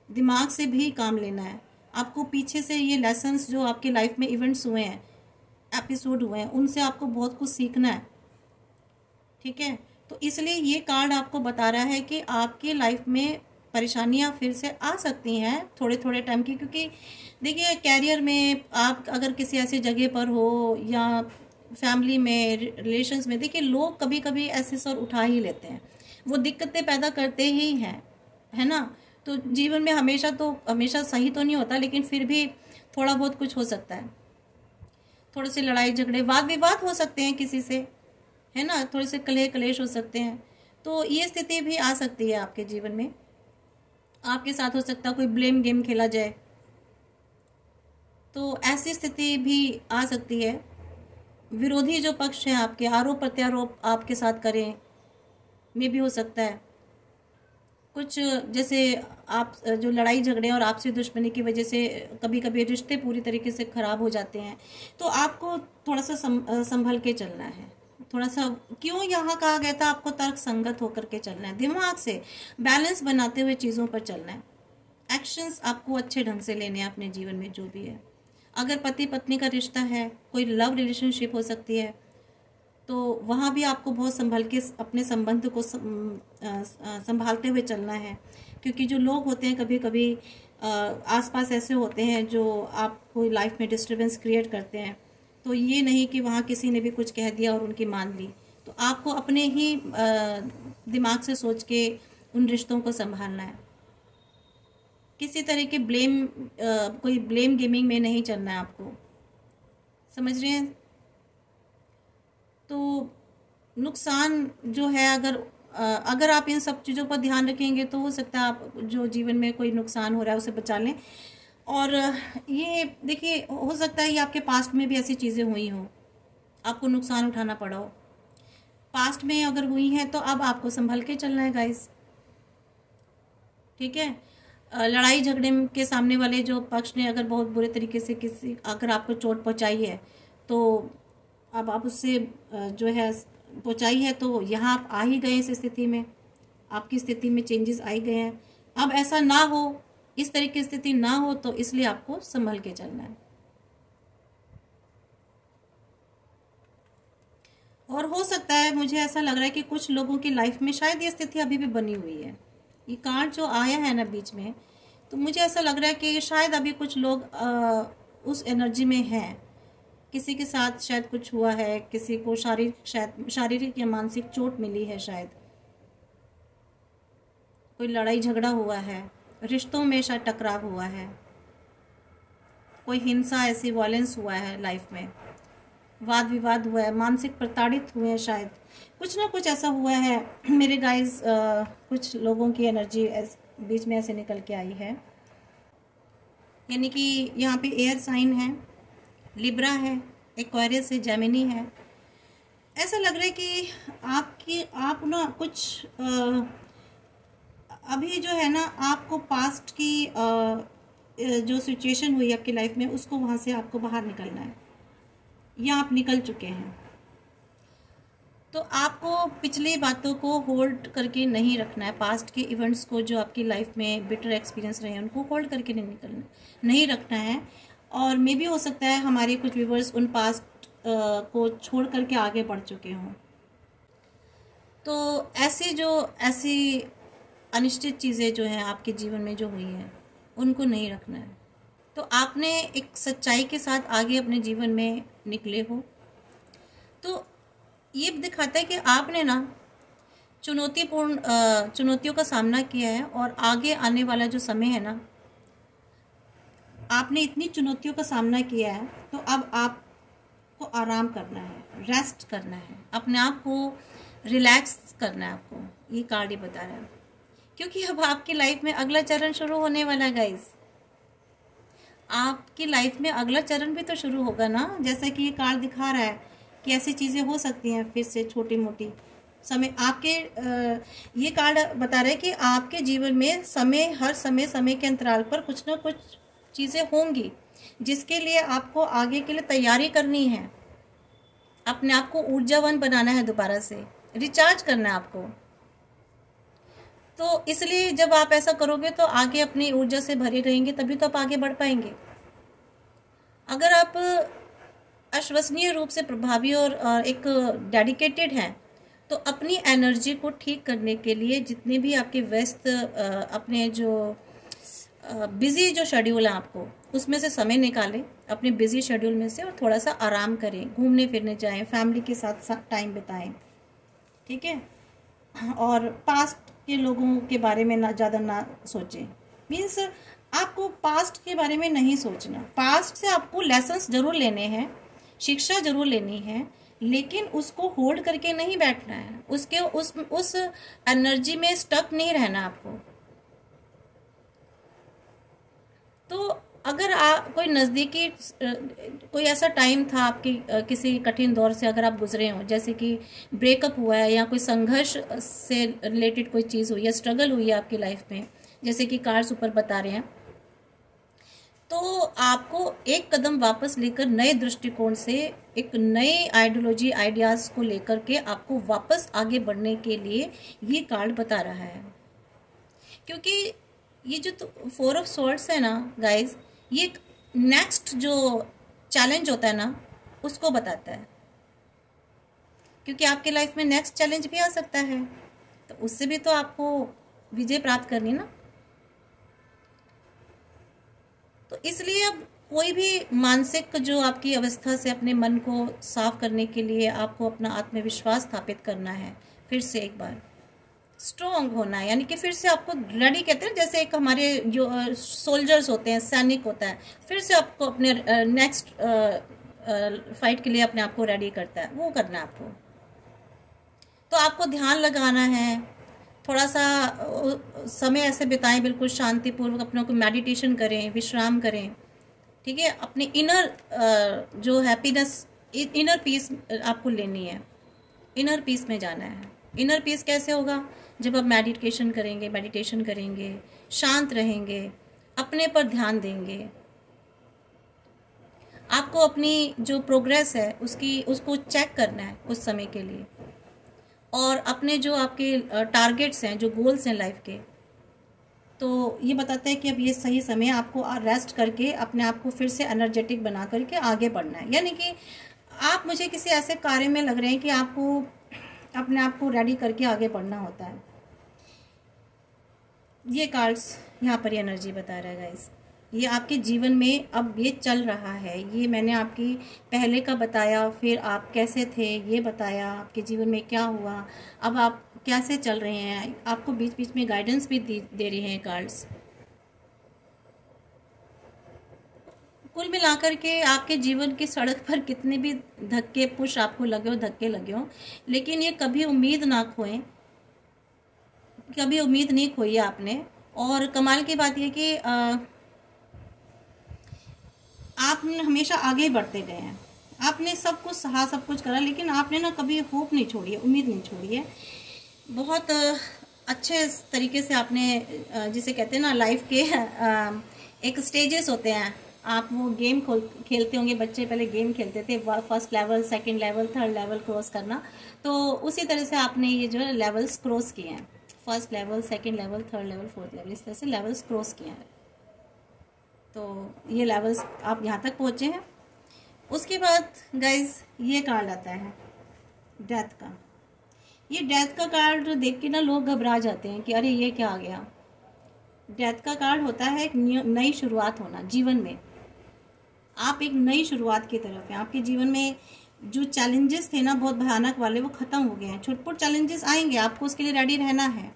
दिमाग से भी काम लेना है। आपको पीछे से ये लेसन्स जो आपके लाइफ में इवेंट्स हुए हैं, एपिसोड हुए हैं, उनसे आपको बहुत कुछ सीखना है, ठीक है। तो इसलिए ये कार्ड आपको बता रहा है कि आपकी लाइफ में परेशानियां फिर से आ सकती हैं थोड़े थोड़े टाइम की, क्योंकि देखिए कैरियर में आप अगर किसी ऐसी जगह पर हो या फैमिली में, रिलेशंस में, देखिए लोग कभी कभी ऐसे सर उठा ही लेते हैं, वो दिक्कतें पैदा करते ही हैं, है ना। तो जीवन में हमेशा सही तो नहीं होता, लेकिन फिर भी थोड़ा बहुत कुछ हो सकता है, थोड़े से लड़ाई झगड़े वाद विवाद हो सकते हैं किसी से, है ना, थोड़े से कलह कलेश हो सकते हैं। तो ये स्थिति भी आ सकती है आपके जीवन में, आपके साथ हो सकता है कोई ब्लेम गेम खेला जाए, तो ऐसी स्थिति भी आ सकती है। विरोधी जो पक्ष है आपके, आरोप प्रत्यारोप आपके साथ करें, में भी हो सकता है कुछ, जैसे आप जो लड़ाई झगड़े और आपसी दुश्मनी की वजह से कभी कभी रिश्ते पूरी तरीके से खराब हो जाते हैं। तो आपको थोड़ा सा संभल के चलना है, थोड़ा सा, क्यों यहाँ कहा गया था आपको तर्क संगत होकर के चलना है, दिमाग से बैलेंस बनाते हुए चीज़ों पर चलना है। एक्शंस आपको अच्छे ढंग से लेने हैं अपने जीवन में, जो भी है। अगर पति पत्नी का रिश्ता है, कोई लव रिलेशनशिप हो सकती है, तो वहाँ भी आपको बहुत संभल के अपने संबंध को संभालते हुए चलना है, क्योंकि जो लोग होते हैं कभी कभी आसपास ऐसे होते हैं जो आपको लाइफ में डिस्टर्बेंस क्रिएट करते हैं। तो ये नहीं कि वहाँ किसी ने भी कुछ कह दिया और उनकी मान ली, तो आपको अपने ही दिमाग से सोच के उन रिश्तों को संभालना है। किसी तरह के कोई ब्लेम गेमिंग में नहीं चलना है आपको, समझ रहे हैं। तो नुकसान जो है, अगर आप इन सब चीज़ों पर ध्यान रखेंगे तो हो सकता है आप जो जीवन में कोई नुकसान हो रहा है उसे बचा लें। और ये देखिए, हो सकता है ये आपके पास्ट में भी ऐसी चीज़ें हुई हों, आपको नुकसान उठाना पड़ा हो, पास्ट में अगर हुई हैं तो अब आपको संभल के चलना है गाइस, ठीक है। लड़ाई झगड़े के सामने वाले जो पक्ष ने अगर बहुत बुरे तरीके से अगर आपको चोट पहुंचाई है, तो अब आप उससे जो है पहुंचाई है, तो यहाँ आप आ ही गए इस स्थिति में, आपकी स्थिति में चेंजेस आ ही गए हैं। अब ऐसा ना हो, इस तरह की स्थिति ना हो, तो इसलिए आपको संभल के चलना है। और हो सकता है, मुझे ऐसा लग रहा है कि कुछ लोगों की लाइफ में शायद ये स्थिति अभी भी बनी हुई है। ये कार्ड जो आया है ना बीच में, तो मुझे ऐसा लग रहा है कि शायद अभी कुछ लोग उस एनर्जी में हैं, किसी के साथ शायद कुछ हुआ है, किसी को शारीरिक या मानसिक चोट मिली है, शायद कोई लड़ाई झगड़ा हुआ है, रिश्तों में शायद टकराव हुआ है, कोई हिंसा, ऐसी वायलेंस हुआ है लाइफ में, वाद विवाद हुआ है, मानसिक प्रताड़ित हुए हैं, शायद कुछ ना कुछ ऐसा हुआ है मेरे गाइस। कुछ लोगों की एनर्जी बीच में ऐसे निकल के आई है, यानी कि यहाँ पे एयर साइन है, लिब्रा है, एक्वेरियस है, जेमिनी है। ऐसा लग रहा है कि आप ना कुछ अभी जो है ना, आपको पास्ट की जो सिचुएशन हुई आपकी लाइफ में, उसको वहाँ से आपको बाहर निकलना है, या आप निकल चुके हैं। तो आपको पिछली बातों को होल्ड करके नहीं रखना है, पास्ट के इवेंट्स को जो आपकी लाइफ में बिटर एक्सपीरियंस रहे हैं उनको होल्ड करके नहीं रखना है। और मे भी हो सकता है हमारे कुछ व्यूवर्स उन पास्ट को छोड़ करके आगे बढ़ चुके हों। तो ऐसी अनिश्चित चीज़ें जो हैं आपके जीवन में जो हुई हैं, उनको नहीं रखना है। तो आपने एक सच्चाई के साथ आगे अपने जीवन में निकले हो, तो ये दिखाता है कि आपने ना चुनौतियों का सामना किया है, और आगे आने वाला जो समय है ना, आपने इतनी चुनौतियों का सामना किया है, तो अब आपको आराम करना है, रेस्ट करना है, अपने आप को रिलैक्स करना है। आपको ये कार्ड ही बता रहा है, क्योंकि अब आपकी लाइफ में अगला चरण शुरू होने वाला है गाइस। आपकी लाइफ में अगला चरण भी तो शुरू होगा ना, जैसा कि ये कार्ड दिखा रहा है कि ऐसी चीज़ें हो सकती हैं फिर से छोटी मोटी समय आपके ये कार्ड बता रहे हैं कि आपके जीवन में हर समय के अंतराल पर कुछ ना कुछ चीज़ें होंगी, जिसके लिए आपको आगे के लिए तैयारी करनी है। अपने आप को ऊर्जावान बनाना है, दोबारा से रिचार्ज करना है आपको। तो इसलिए जब आप ऐसा करोगे तो आगे अपनी ऊर्जा से भरे रहेंगे, तभी तो आप आगे बढ़ पाएंगे। अगर आप अविश्वसनीय रूप से प्रभावी और एक डेडिकेटेड हैं, तो अपनी एनर्जी को ठीक करने के लिए जितने भी आपके व्यस्त अपने जो बिजी जो शेड्यूल है आपको, उसमें से समय निकालें अपने बिजी शेड्यूल में से, और थोड़ा सा आराम करें, घूमने फिरने जाएं, फैमिली के साथ टाइम बिताएं, ठीक है। और पास्ट के लोगों के बारे में ज़्यादा ना सोचें। मीन्स आपको पास्ट के बारे में नहीं सोचना। पास्ट से आपको लेसन्स जरूर लेने हैं, शिक्षा जरूर लेनी है, लेकिन उसको होल्ड करके नहीं बैठना है, उस एनर्जी में स्टक नहीं रहना आपको। तो अगर कोई नज़दीकी कोई ऐसा टाइम था आपकी किसी कठिन दौर से अगर आप गुजरे हो, जैसे कि ब्रेकअप हुआ है, या कोई संघर्ष से रिलेटेड कोई चीज़ हुई है, स्ट्रगल हुई है आपकी लाइफ में, जैसे कि कार्ड्स ऊपर बता रहे हैं, तो आपको एक कदम वापस लेकर नए दृष्टिकोण से एक नई आइडियोलॉजी आइडियाज़ को लेकर के आपको वापस आगे बढ़ने के लिए ये कार्ड बता रहा है। क्योंकि ये जो 4 ऑफ स्वॉर्ड्स है ना गाइज, ये नेक्स्ट जो चैलेंज होता है ना, उसको बताता है। क्योंकि आपके लाइफ में नेक्स्ट चैलेंज भी आ सकता है, तो उससे भी तो आपको विजय प्राप्त करनी ना। तो इसलिए अब कोई भी मानसिक जो आपकी अवस्था से अपने मन को साफ करने के लिए आपको अपना आत्मविश्वास स्थापित करना है, फिर से एक बार स्ट्रॉन्ग होना है, यानी कि फिर से आपको रेडी, कहते हैं जैसे एक हमारे जो सोल्जर्स होते हैं, सैनिक होता है, फिर से आपको अपने नेक्स्ट फाइट के लिए अपने आप को रेडी करता है, वो करना है आपको। तो आपको ध्यान लगाना है, थोड़ा सा समय ऐसे बिताएं बिल्कुल शांतिपूर्वक, अपने को मेडिटेशन करें, विश्राम करें, ठीक है। अपने इनर जो हैप्पीनेस, इनर पीस आपको लेनी है, इनर पीस में जाना है। इनर पीस कैसे होगा? जब आप मेडिटेशन करेंगे, शांत रहेंगे, अपने पर ध्यान देंगे, आपको अपनी जो प्रोग्रेस है उसको चेक करना है उस समय के लिए, और अपने जो आपके टारगेट्स हैं, जो गोल्स हैं लाइफ के, तो ये बताते हैं कि अब ये सही समय आपको रेस्ट करके अपने आप को फिर से एनर्जेटिक बना करके आगे बढ़ना है। यानी कि आप मुझे किसी ऐसे कार्य में लग रहे हैं कि आपको अपने आप को रेडी करके आगे बढ़ना होता है। ये कार्ड्स यहाँ पर एनर्जी बता रहा है गाइस, ये आपके जीवन में अब ये चल रहा है। ये मैंने आपकी पहले का बताया, फिर आप कैसे थे ये बताया, आपके जीवन में क्या हुआ, अब आप कैसे चल रहे हैं, आपको बीच बीच में गाइडेंस भी दे रहे हैं कार्ड्स। कुल मिलाकर के आपके जीवन की सड़क पर कितने भी धक्के पुश आपको धक्के लगे हो, लेकिन ये कभी उम्मीद ना खोएं, कभी उम्मीद नहीं खोई आपने। और कमाल की बात यह कि आप हमेशा आगे बढ़ते गए हैं, आपने सब कुछ सहा, सब कुछ करा, लेकिन आपने ना कभी होप नहीं छोड़ी है, उम्मीद नहीं छोड़ी है। बहुत अच्छे तरीके से आपने जिसे कहते हैं ना लाइफ के एक स्टेजेस होते हैं। आप वो गेम खेलते होंगे, बच्चे पहले गेम खेलते थे, first level, second level, third level cross करना। तो उसी तरह से आपने ये जो है लेवल्स क्रॉस किए हैं, first level, second level, third level, fourth level, इस तरह से लेवल्स क्रॉस किए हैं। तो ये लेवल्स आप यहाँ तक पहुँचे हैं। उसके बाद गाइज ये कार्ड आता है डेथ का। ये डेथ का कार्ड देख के ना लोग घबरा जाते हैं कि अरे ये क्या आ गया। डेथ का कार्ड होता है एक नई शुरुआत होना जीवन में। आप एक नई शुरुआत की तरफ हैं। आपके जीवन में जो चैलेंजेस थे ना बहुत भयानक वाले, वो खत्म हो गए हैं। छोटे चैलेंजेस आएंगे, आपको उसके लिए रेडी रहना है।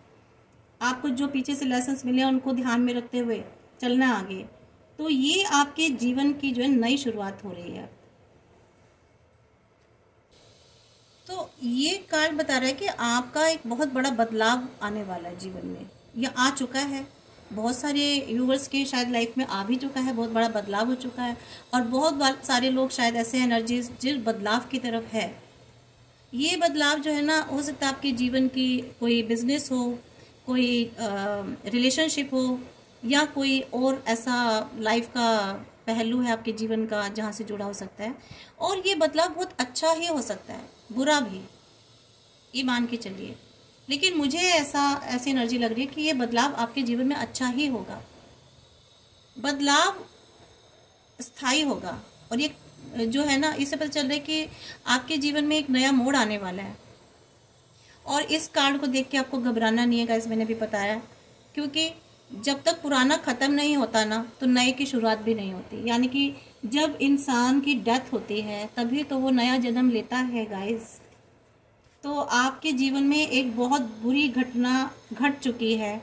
आपको जो पीछे से लेसन्स मिले उनको ध्यान में रखते हुए चलना आगे। तो ये आपके जीवन की जो है नई शुरुआत हो रही है। तो ये कार्ड बता रहा है कि आपका एक बहुत बड़ा बदलाव आने वाला है जीवन में, या आ चुका है। बहुत सारे व्यूवर्स के शायद लाइफ में आ भी चुका है, बहुत बड़ा बदलाव हो चुका है। और बहुत सारे लोग शायद ऐसे एनर्जीज जिस बदलाव की तरफ है। ये बदलाव जो है ना, हो सकता है आपके जीवन की कोई बिजनेस हो, कोई रिलेशनशिप हो, या कोई और ऐसा लाइफ का पहलू है आपके जीवन का जहाँ से जुड़ा हो सकता है। और ये बदलाव बहुत अच्छा ही हो सकता है, बुरा भी, ये मान के चलिए। लेकिन मुझे ऐसी एनर्जी लग रही है कि ये बदलाव आपके जीवन में अच्छा ही होगा। बदलाव स्थायी होगा। और ये जो है ना, इससे पता चल रहा है कि आपके जीवन में एक नया मोड़ आने वाला है। और इस कार्ड को देख के आपको घबराना नहीं है गाइस, मैंने भी बताया। क्योंकि जब तक पुराना ख़त्म नहीं होता ना, तो नए की शुरुआत भी नहीं होती। यानी कि जब इंसान की डेथ होती है तभी तो वो नया जन्म लेता है गाइस। तो आपके जीवन में एक बहुत बुरी घटना घट चुकी है,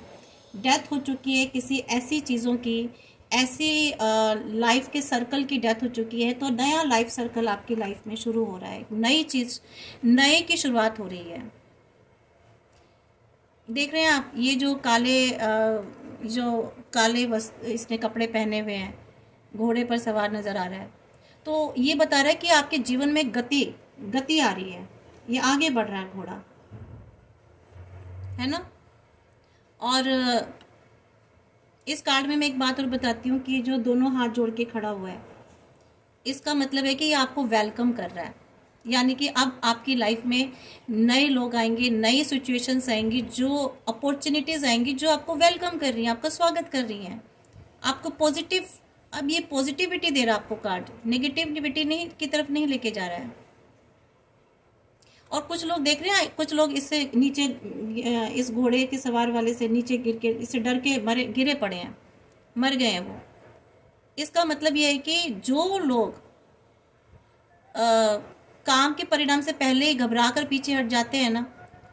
डेथ हो चुकी है किसी ऐसी चीज़ों की, ऐसी लाइफ के सर्कल की डेथ हो चुकी है। तो नया लाइफ सर्कल आपकी लाइफ में शुरू हो रहा है, नई चीज़, नए की शुरुआत हो रही है। देख रहे हैं आप, ये जो काले इसने कपड़े पहने हुए हैं, घोड़े पर सवार नज़र आ रहा है। तो ये बता रहा है कि आपके जीवन में गति आ रही है, ये आगे बढ़ रहा है घोड़ा, है ना। और इस कार्ड में मैं एक बात और बताती हूँ कि जो दोनों हाथ जोड़ के खड़ा हुआ है, इसका मतलब है कि ये आपको वेलकम कर रहा है। यानी कि अब आपकी लाइफ में नए लोग आएंगे, नई सिचुएशंस आएंगी, जो अपॉर्चुनिटीज़ आएंगी, जो आपको वेलकम कर रही हैं, आपका स्वागत कर रही हैं, आपको पॉजिटिव, अब ये पॉजिटिविटी दे रहा है आपको कार्ड, नेगेटिविटी नहीं की तरफ नहीं लेके जा रहा है। और कुछ लोग देख रहे हैं, कुछ लोग इससे नीचे, इस घोड़े के सवार वाले से नीचे गिर के, इससे डर के गिरे पड़े हैं, मर गए हैं वो। इसका मतलब ये है कि जो लोग काम के परिणाम से पहले ही घबरा कर पीछे हट जाते हैं ना,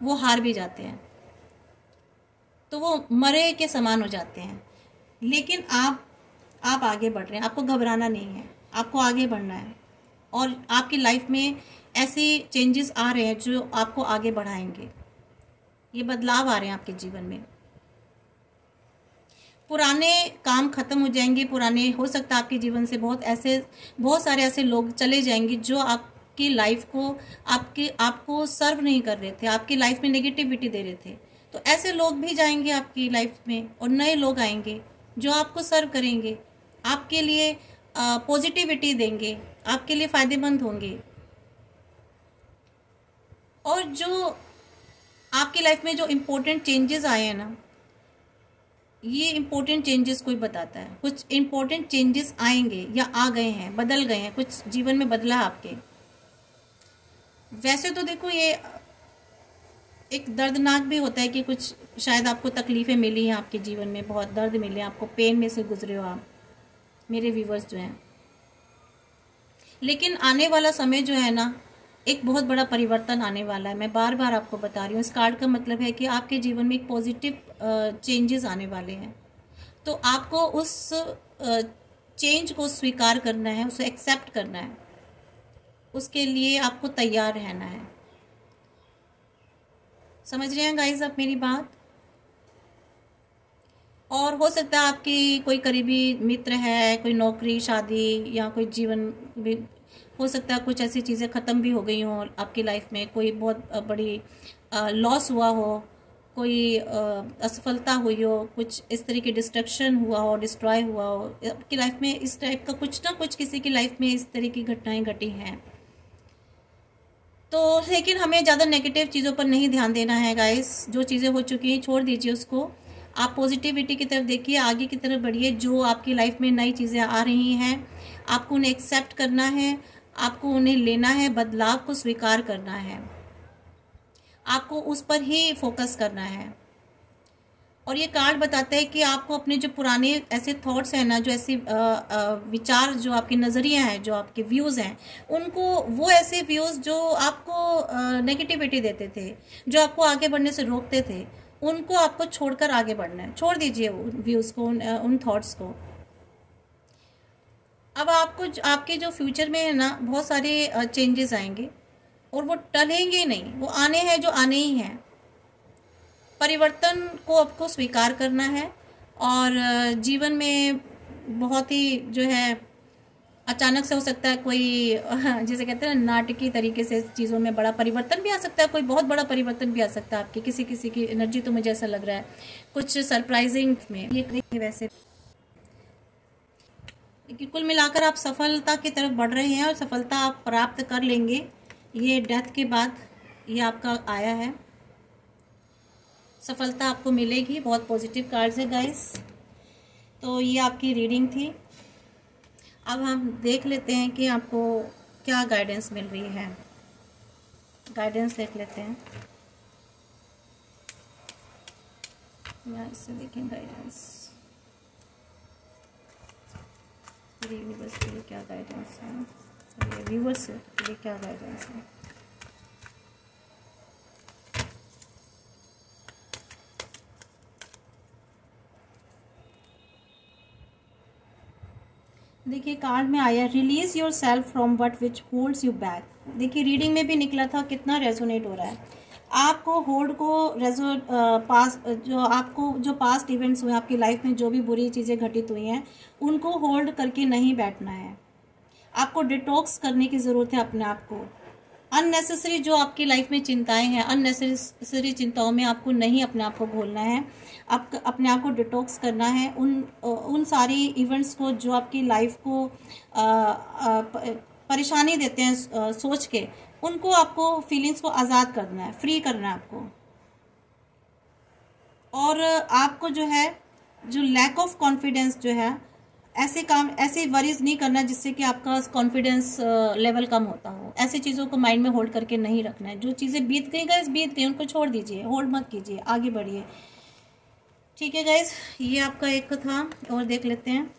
वो हार भी जाते हैं, तो वो मरे के समान हो जाते हैं। लेकिन आप आगे बढ़ रहे हैं, आपको घबराना नहीं है, आपको आगे बढ़ना है। और आपकी लाइफ में ऐसे चेंजेस आ रहे हैं जो आपको आगे बढ़ाएंगे। ये बदलाव आ रहे हैं आपके जीवन में। पुराने काम खत्म हो जाएंगे, पुराने, हो सकता है आपके जीवन से बहुत सारे ऐसे लोग चले जाएंगे जो आपकी लाइफ को आपको सर्व नहीं कर रहे थे, आपकी लाइफ में नेगेटिविटी दे रहे थे। तो ऐसे लोग भी जाएंगे आपकी लाइफ में, और नए लोग आएंगे जो आपको सर्व करेंगे, आपके लिए पॉजिटिविटी देंगे, आपके लिए फ़ायदेमंद होंगे। और जो आपकी लाइफ में जो इम्पोर्टेंट चेंजेस आए हैं ना, ये इम्पोर्टेंट चेंजेस कोई बताता है, कुछ इम्पोर्टेंट चेंजेस आएंगे या आ गए हैं, बदल गए हैं, कुछ जीवन में बदला आपके। वैसे तो देखो, ये एक दर्दनाक भी होता है कि कुछ शायद आपको तकलीफ़ें मिली हैं आपके जीवन में, बहुत दर्द मिले, आपको पेन में से गुजरे हो आप, मेरे व्यूवर्स जो हैं। लेकिन आने वाला समय जो है ना, एक बहुत बड़ा परिवर्तन आने वाला है। मैं बार बार आपको बता रही हूँ, इस कार्ड का मतलब है कि आपके जीवन में एक पॉजिटिव चेंजेस आने वाले हैं। तो आपको उस चेंज को स्वीकार करना है, उसे एक्सेप्ट करना है, उसके लिए आपको तैयार रहना है। समझ रहे हैं गाइस आप मेरी बात। और हो सकता है आपकी कोई करीबी मित्र है, कोई नौकरी, शादी, या कोई जीवन हो सकता है कुछ ऐसी चीज़ें ख़त्म भी हो गई हों आपकी लाइफ में, कोई बहुत बड़ी लॉस हुआ हो, कोई असफलता हुई हो, कुछ इस तरह की डिस्ट्रक्शन हुआ हो, डिस्ट्रॉय हुआ हो आपकी लाइफ में, इस टाइप का कुछ ना कुछ किसी की लाइफ में इस तरह की घटनाएं घटी हैं। तो लेकिन हमें ज़्यादा नेगेटिव चीज़ों पर नहीं ध्यान देना है गाइस, जो चीज़ें हो चुकी हैं छोड़ दीजिए उसको। आप पॉजिटिविटी की तरफ देखिए, आगे की तरफ बढ़िए। जो आपकी लाइफ में नई चीज़ें आ रही हैं आपको उन्हें एक्सेप्ट करना है, आपको उन्हें लेना है, बदलाव को स्वीकार करना है, आपको उस पर ही फोकस करना है। और ये कार्ड बताता है कि आपको अपने जो पुराने ऐसे थॉट्स हैं ना, जो ऐसे विचार, जो आपके नज़रिए हैं, जो आपके व्यूज़ हैं, उनको, वो ऐसे व्यूज़ जो आपको नेगेटिविटी देते थे, जो आपको आगे बढ़ने से रोकते थे, उनको आपको छोड़कर आगे बढ़ना है। छोड़ दीजिए उन व्यूज़ को, उन थॉट्स को। अब आपको आपके जो फ्यूचर में है ना, बहुत सारे चेंजेस आएंगे और वो टलेंगे नहीं, वो आने हैं, जो आने ही हैं। परिवर्तन को आपको स्वीकार करना है और जीवन में बहुत ही जो है अचानक से हो सकता है कोई जैसे कहते हैं ना, नाटकीय तरीके से चीज़ों में बड़ा परिवर्तन भी आ सकता है, कोई बहुत बड़ा परिवर्तन भी आ सकता है आपकी किसी किसी की एनर्जी, तो मुझे ऐसा लग रहा है कुछ सरप्राइजिंग में ये वैसे कि कुल मिलाकर आप सफलता की तरफ बढ़ रहे हैं और सफलता आप प्राप्त कर लेंगे। ये डेथ के बाद ये आपका आया है, सफलता आपको मिलेगी। बहुत पॉजिटिव कार्ड्स है गाइस। तो ये आपकी रीडिंग थी। अब हम देख लेते हैं कि आपको क्या गाइडेंस मिल रही है। गाइडेंस देख लेते हैं, यहाँ इससे देखें गाइडेंस, यूनिवर्स के लिए क्या गाइडेंस है, व्यूअर्स के लिए क्या गाइडेंस है। देखिए कार्ड में आया release your self from what which holds you back. देखिए रीडिंग में भी निकला था, कितना रेजोनेट हो रहा है। आपको होल्ड को जो पास्ट इवेंट्स हुए आपकी लाइफ में, जो भी बुरी चीज़ें घटित हुई हैं, उनको होल्ड करके नहीं बैठना है। आपको डिटॉक्स करने की ज़रूरत है अपने आप को। अननेसेसरी जो आपकी लाइफ में चिंताएं हैं, अननेसेसरी चिंताओं में आपको नहीं अपने आप को घोलना है। आप अपने आप को डिटॉक्स करना है उन सारी इवेंट्स को जो आपकी लाइफ को परेशानी देते हैं सोच के, उनको आपको फीलिंग्स को आज़ाद करना है, फ्री करना है आपको। और आपको जो है, जो लैक ऑफ कॉन्फिडेंस जो है, ऐसे वरीज नहीं करना जिससे कि आपका कॉन्फिडेंस लेवल कम होता हो। ऐसी चीज़ों को माइंड में होल्ड करके नहीं रखना है। जो चीज़ें बीत गई गाइस, बीत गई, उनको छोड़ दीजिए, होल्ड मत कीजिए, आगे बढ़िए। ठीक है गाइस, ये आपका एक था। और देख लेते हैं,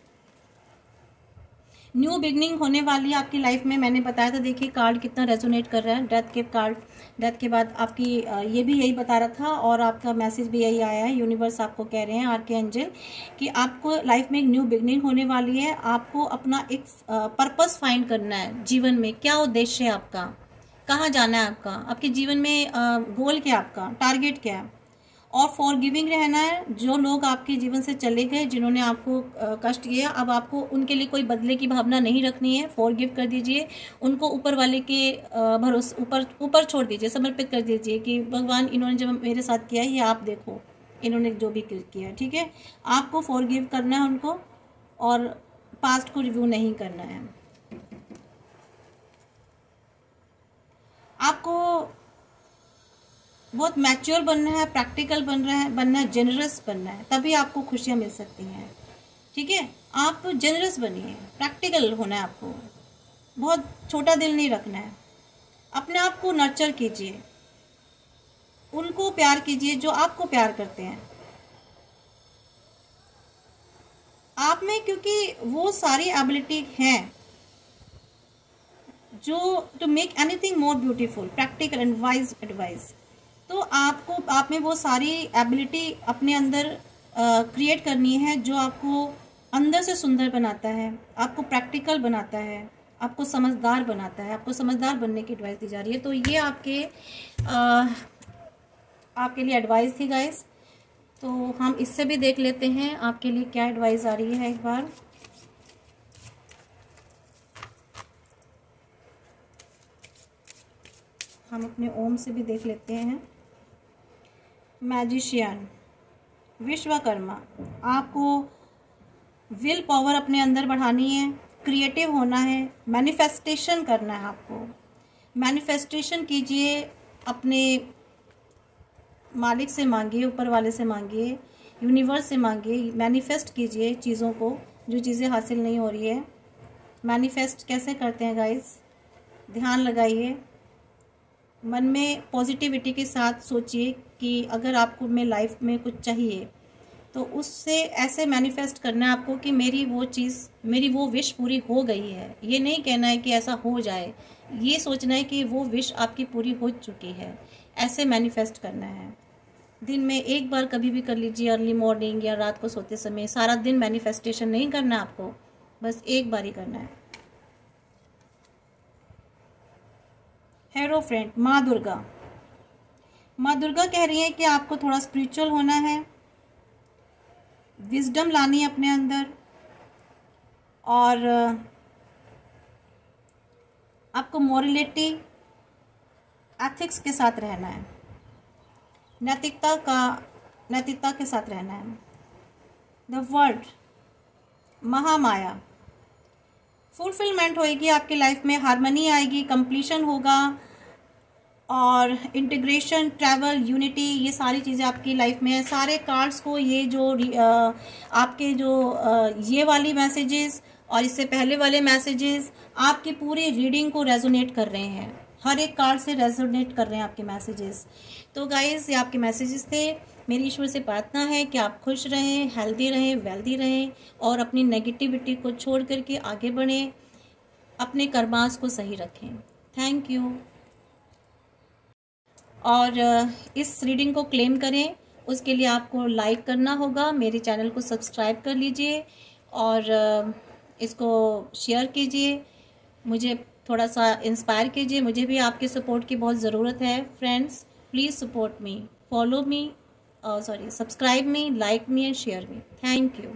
न्यू बिगनिंग होने वाली है आपकी लाइफ में। मैंने बताया था, देखिए कार्ड कितना रेजोनेट कर रहा है। डेथ के बाद आपकी ये भी यही बता रहा था और आपका मैसेज भी यही आया है। यूनिवर्स आपको कह रहे हैं, आर्कएंजल, कि आपको लाइफ में एक न्यू बिगनिंग होने वाली है। आपको अपना एक पर्पस फाइंड करना है जीवन में। क्या उद्देश्य है आपका, कहाँ जाना है आपका, आपके जीवन में गोल क्या है आपका, टारगेट क्या है। और फॉरगिविंग रहना है। जो लोग आपके जीवन से चले गए, जिन्होंने आपको कष्ट किया, अब आपको उनके लिए कोई बदले की भावना नहीं रखनी है। फॉरगिव कर दीजिए उनको, ऊपर वाले के भरोसे ऊपर छोड़ दीजिए, समर्पित कर दीजिए कि भगवान, इन्होंने जब मेरे साथ किया है, ये आप देखो, इन्होंने जो भी किया, ठीक है। आपको फॉरगिव करना है उनको और पास्ट को रिव्यू नहीं करना है। आपको बहुत मैच्योर बनना है, प्रैक्टिकल बनना है, जेनरस बनना है, तभी आपको खुशियाँ मिल सकती हैं। ठीक है, आप जेनरस बनिए, प्रैक्टिकल होना है आपको, बहुत छोटा दिल नहीं रखना है। अपने आप को नर्चर कीजिए, उनको प्यार कीजिए जो आपको प्यार करते हैं आप में, क्योंकि वो सारी एबिलिटी हैं जो to make anything more beautiful, practical and wise advice. तो आप में वो सारी एबिलिटी अपने अंदर क्रिएट करनी है जो आपको अंदर से सुंदर बनाता है, आपको प्रैक्टिकल बनाता है, आपको समझदार बनाता है। आपको समझदार बनने की एडवाइस दी जा रही है। तो ये आपके लिए एडवाइस थी गाइस। तो हम इससे भी देख लेते हैं आपके लिए क्या एडवाइस आ रही है एक बार। हम अपने ओम से भी देख लेते हैं। मैजिशियन, विश्वकर्मा, आपको विल पावर अपने अंदर बढ़ानी है, क्रिएटिव होना है, मैनिफेस्टेशन करना है आपको। मैनिफेस्टेशन कीजिए, अपने मालिक से मांगिए, ऊपर वाले से मांगिए, यूनिवर्स से मांगिए, मैनिफेस्ट कीजिए चीज़ों को, जो चीज़ें हासिल नहीं हो रही है। मैनिफेस्ट कैसे करते हैं गाइस? ध्यान लगाइए, मन में पॉजिटिविटी के साथ सोचिए कि अगर आपको में लाइफ में कुछ चाहिए तो उससे ऐसे मैनिफेस्ट करना है आपको कि मेरी वो चीज़, मेरी वो विश पूरी हो गई है। ये नहीं कहना है कि ऐसा हो जाए, ये सोचना है कि वो विश आपकी पूरी हो चुकी है। ऐसे मैनिफेस्ट करना है। दिन में एक बार कभी भी कर लीजिए, अर्ली मॉर्निंग या रात को सोते समय। सारा दिन मैनिफेस्टेशन नहीं करना आपको, बस एक बार ही करना है। हेरो फ्रेंड, माँ दुर्गा। माँ दुर्गा कह रही है कि आपको थोड़ा स्पिरिचुअल होना है, विजडम लानी है अपने अंदर, और आपको मोरलिटी, एथिक्स के साथ रहना है, नैतिकता के साथ रहना है। द वर्ल्ड, महामाया, फुलफिलमेंट होएगी आपकी लाइफ में, हार्मनी आएगी, कंप्लीशन होगा, और इंटीग्रेशन, ट्रैवल, यूनिटी, ये सारी चीज़ें आपकी लाइफ में है। सारे कार्ड्स को ये जो आपके जो ये वाली मैसेजेस और इससे पहले वाले मैसेजेस आपकी पूरी रीडिंग को रेजोनेट कर रहे हैं। हर एक कार्ड से रेजोनेट कर रहे हैं आपके मैसेजेस। तो गाइस, ये आपके मैसेजेस थे। मेरी ईश्वर से प्रार्थना है कि आप खुश रहें, हेल्दी रहें, वेल्दी रहें, और अपनी नेगेटिविटी को छोड़ करके आगे बढ़ें, अपने कर्मास को सही रखें। Thank you. और इस रीडिंग को क्लेम करें, उसके लिए आपको लाइक करना होगा, मेरे चैनल को सब्सक्राइब कर लीजिए और इसको शेयर कीजिए, मुझे थोड़ा सा इंस्पायर कीजिए। मुझे भी आपके सपोर्ट की बहुत ज़रूरत है friends. Please support me, follow me, subscribe me, like me and share me. Thank you.